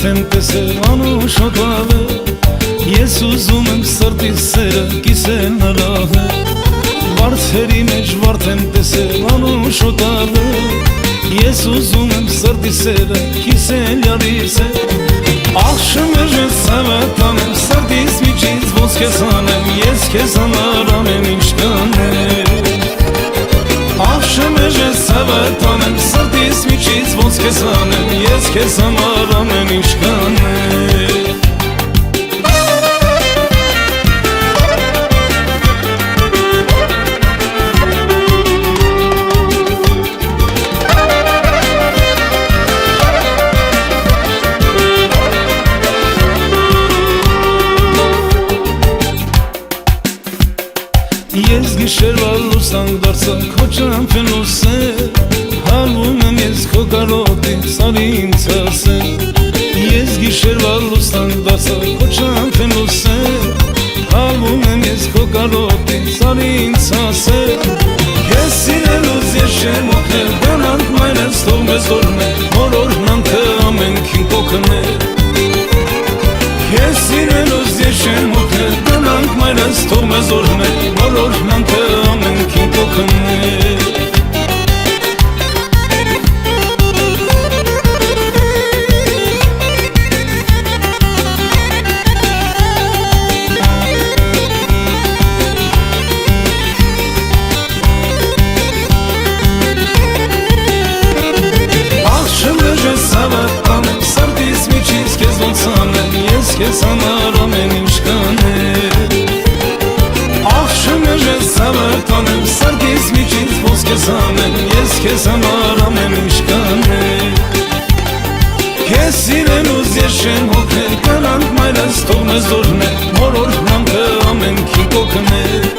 արդեն տեսել անուշոտավ է, ես ուզում եմ սրտիս սերը կիսել նրա հետ, վարդերի մեջ վարդ եմ տեսել անուշոտավ է, ես ուզում եմ սրտիս սերը կիսել յարիս հետ, աղշը մեջ ես սավատ անեմ, սրտիս միջից ոնց կեզ անեմ, ես կեզ համար անեմ ինչ կանեմ, աղշը մեջ ես սավատ անեմ, սրտիս միջից ոնց կեզ անեմ, ես կեզ համար անեմ ինչ կանեմ. Ես գիշերվա լուսանք դարձա քո ճամփեն լուսել, հալվում եմ ես քո կարոտից արի ինձ ասել, ես գիշերվա լուսանք դարձա քո ճամփեն լուսել, հալվում եմ ես քո կարոտից արի ինձ ասել, ես սիրելուց ես չեմ օգնել, գնանք մայրս թող մեզ օրհնել, որ օրհնանքը ամենքին կօգնել, ես սիրելուց ես չեմ օգնել, գնանք մայրս թող մեզ օրհնել, որ օրհնանքը ամենքին կօգնել. Քեզ համար ամեն ինչ կանեմ, աղշը մեջ ես սավատ անեմ, սրտիս միջից ոնց կեզ անեմ, ես քեզ համար ամեն ինչ կանեմ, քեզ սիրելուց ես չեմ հոգնել, գնանք մայրս թող մեզ օրհնել, որ օրհնանքը ամենքին կօգնել,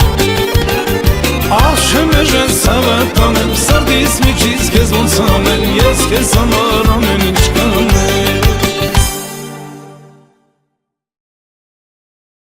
աղշը մեջ ես սավատ անեմ, սրտիս միջից քեզ ոնց անեմ, ես քեզ համար ամեն ինչ